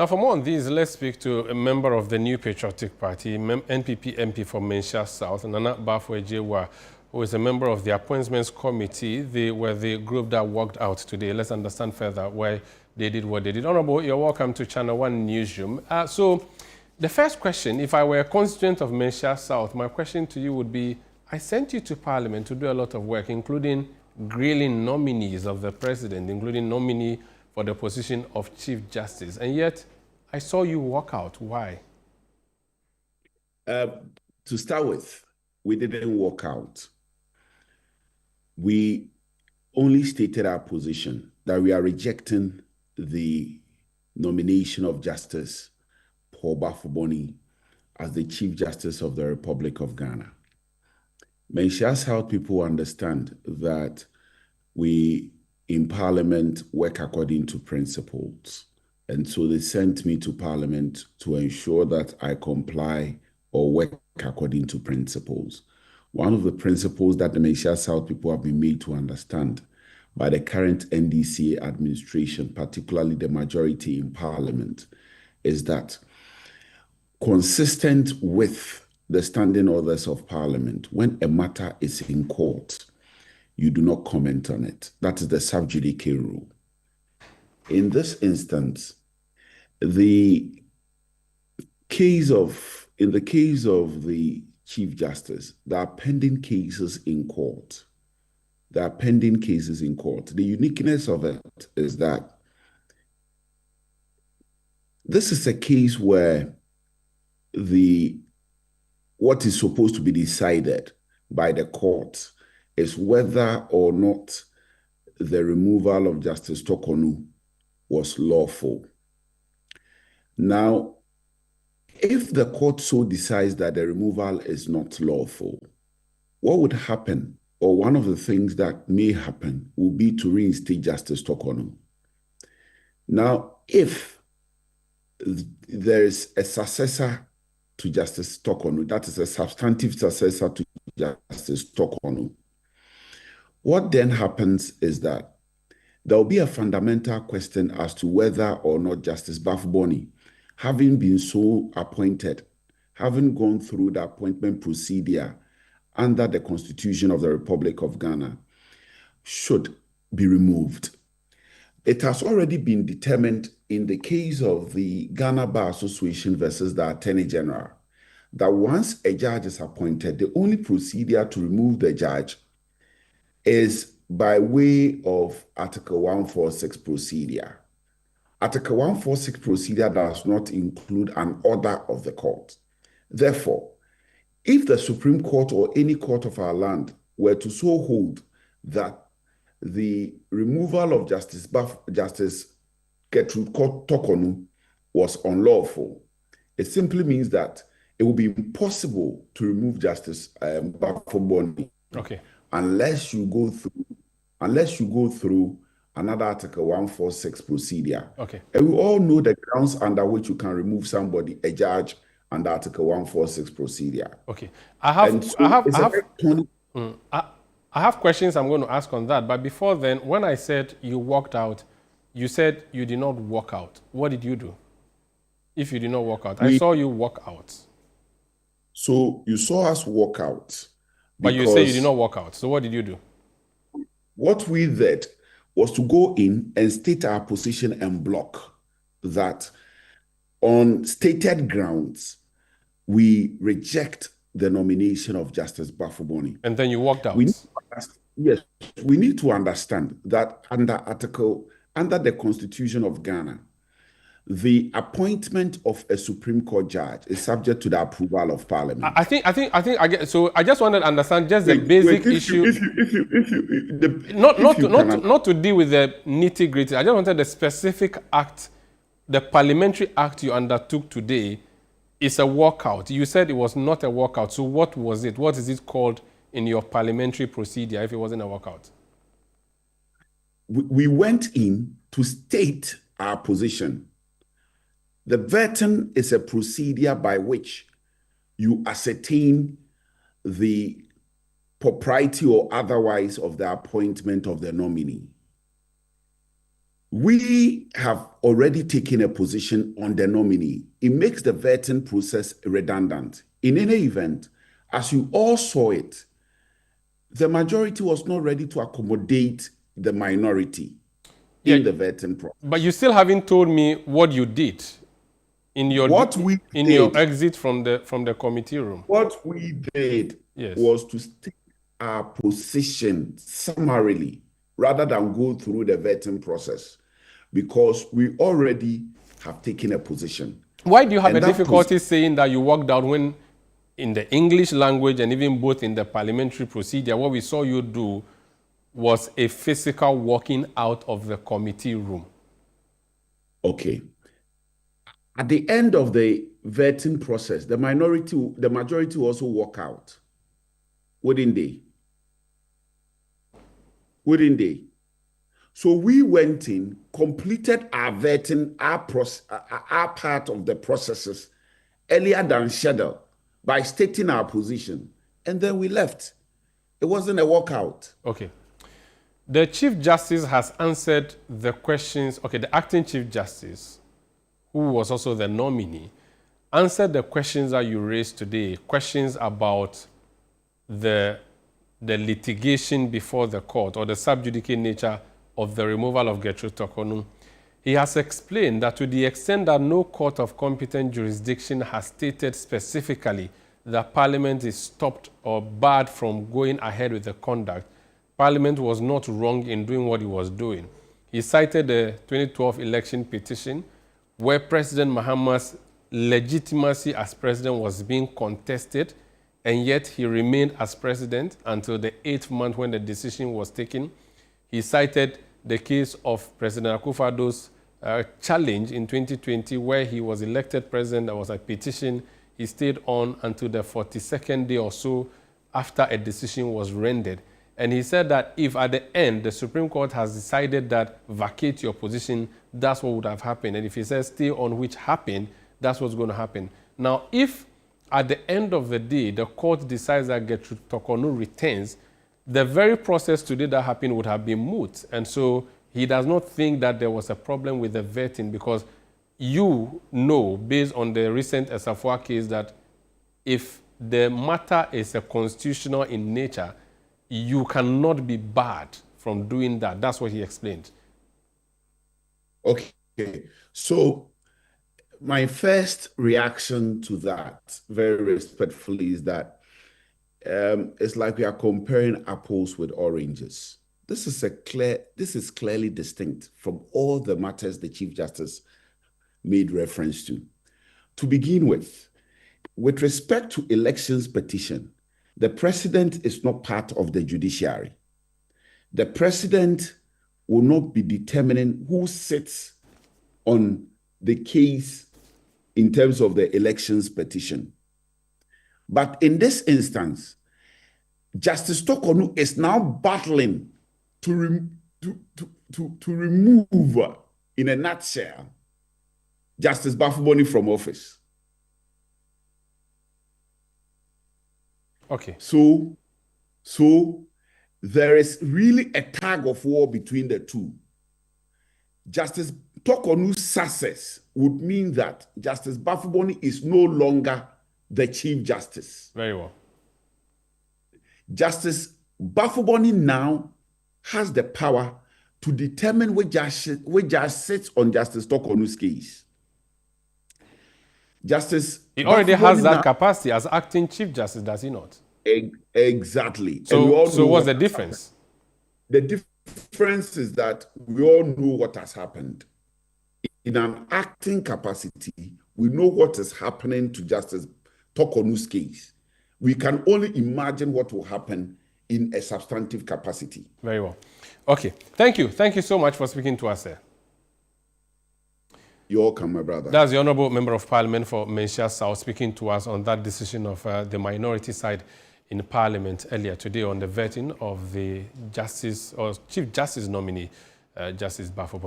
Now, for more on these, let's speak to a member of the New Patriotic Party, NPP MP for Menchia South, Nana Baffour, who is a member of the Appointments Committee. They were the group that worked out today. Let's understand further why they did what they did. Honorable, you're welcome to ChannelOne Newsroom. So, the first question, if I were a constituent of Menchia South, my question to you would be, I sent you to Parliament to do a lot of work, including grilling nominees of the President, including nominee for the position of Chief Justice, and yet I saw you walk out. Why? To start with, we didn't walk out. We only stated our position that we are rejecting the nomination of Justice Paul Baffour as the Chief Justice of the Republic of Ghana. Menchia South people understand that we in Parliament work according to principles. And so they sent me to Parliament to ensure that I comply or work according to principles. One of the principles that the Menchia South people have been made to understand by the current NDC administration, particularly the majority in Parliament, is that consistent with the standing orders of Parliament, when a matter is in court, you do not comment on it. That is the sub judice rule. In this instance, in the case of the Chief Justice, there are pending cases in court. The uniqueness of it is that this is a case where what is supposed to be decided by the court is whether or not the removal of Justice Tokonu was lawful. Now, if the court so decides that the removal is not lawful, what would happen, or one of the things that may happen, will be to reinstate Justice Tokonu. Now, if there is a successor to Justice Tokonu, that is a substantive successor to Justice Tokonu, what then happens is that there will be a fundamental question as to whether or not Justice Baffour, having been so appointed, having gone through the appointment procedure under the Constitution of the Republic of Ghana, should be removed. It has already been determined in the case of the Ghana Bar Association versus the Attorney General that once a judge is appointed, the only procedure to remove the judge is by way of Article 146 procedure. Article 146 procedure does not include an order of the court. Therefore, if the Supreme Court or any court of our land were to so hold that the removal of Justice Gertrude Tokonu was unlawful, it simply means that it will be impossible to remove Justice Baffour unless you go through another Article 146 procedure. Okay. And we all know the grounds under which you can remove somebody, a judge, under Article 146 procedure. Okay. I have questions I'm going to ask on that. But before then, when I said you walked out, you said you did not walk out. What did you do? If you did not walk out, I saw you walk out. So you saw us walk out. But you say you did not walk out. So what did you do? What we did was to go in and state our position and block that on stated grounds, we reject the nomination of Justice Baffour. And then you walked out. Yes, we need to understand that under the Constitution of Ghana, the appointment of a Supreme Court judge is subject to the approval of Parliament. I get. So I just wanted to understand just the basic issue. Not to deal with the nitty-gritty. I just wanted the specific act, the parliamentary act you undertook today is a walkout. You said it was not a walkout. So what was it? What is it called in your parliamentary procedure if it wasn't a walkout? We went in to state our position. The vetting is a procedure by which you ascertain the propriety or otherwise of the appointment of the nominee. We have already taken a position on the nominee. It makes the vetting process redundant. In any event, as you all saw it, the majority was not ready to accommodate the minority in the vetting process. But you still haven't told me what you did in your your exit from the committee room. What we did was to state our position summarily rather than go through the vetting process, because we already have taken a position. Why do you have a difficulty saying that you walked out when in the English language and even both in the parliamentary procedure, what we saw you do was a physical walking out of the committee room? Okay. At the end of the vetting process, the majority also walk out, wouldn't they? Wouldn't they? So we went in, completed our vetting, our part of the processes earlier than scheduled by stating our position, and then we left. It wasn't a walkout. Okay. The Chief Justice has answered the questions. Okay, the acting Chief Justice, who was also the nominee, answered the questions that you raised today, questions about the litigation before the court or the sub judice nature of the removal of Gertrude Torkornoo. He has explained that to the extent that no court of competent jurisdiction has stated specifically that Parliament is stopped or barred from going ahead with the conduct, Parliament was not wrong in doing what it was doing. He cited the 2012 election petition where President Mahama's legitimacy as president was being contested, and yet he remained as president until the 8th month when the decision was taken. He cited the case of President Akufo-Addo's challenge in 2020 where he was elected president. There was a petition. He stayed on until the 42nd day or so after a decision was rendered. And he said that if at the end the Supreme Court has decided that vacate your position, that's what would have happened. And if he says stay on, which happened, that's what's going to happen. Now, if at the end of the day the court decides that Gertrude Torkornoo returns, the very process today that happened would have been moot. And so he does not think that there was a problem with the vetting, because you know, based on the recent Asafua case, that if the matter is a constitutional in nature, you cannot be barred from doing that. That's what he explained. Okay. So my first reaction to that, very respectfully, is that it's like we are comparing apples with oranges. This is clearly distinct from all the matters the Chief Justice made reference to. To begin with respect to elections petition, the president is not part of the judiciary. The president will not be determining who sits on the case in terms of the elections petition. But in this instance, Justice Torkornoo is now battling to remove, in a nutshell, Justice Baffour from office. Okay. So there is really a tug of war between the two. Justice Torkornoo's success would mean that Justice Baffour is no longer the Chief Justice. Very well. Justice Baffour now has the power to determine which judge sits on Justice Torkornoo's case. He already has that capacity as acting Chief Justice, does he not? Exactly. So what's the difference? The difference is that we all know what has happened. In an acting capacity, we know what is happening to Justice Torkornoo's case. We can only imagine what will happen in a substantive capacity. Very well. Okay. Thank you. Thank you so much for speaking to us, sir. You're welcome, my brother. That's the Honourable Member of Parliament for Menchia South speaking to us on that decision of the minority side in Parliament earlier today on the vetting of the Justice or Chief Justice nominee, Justice Baffour.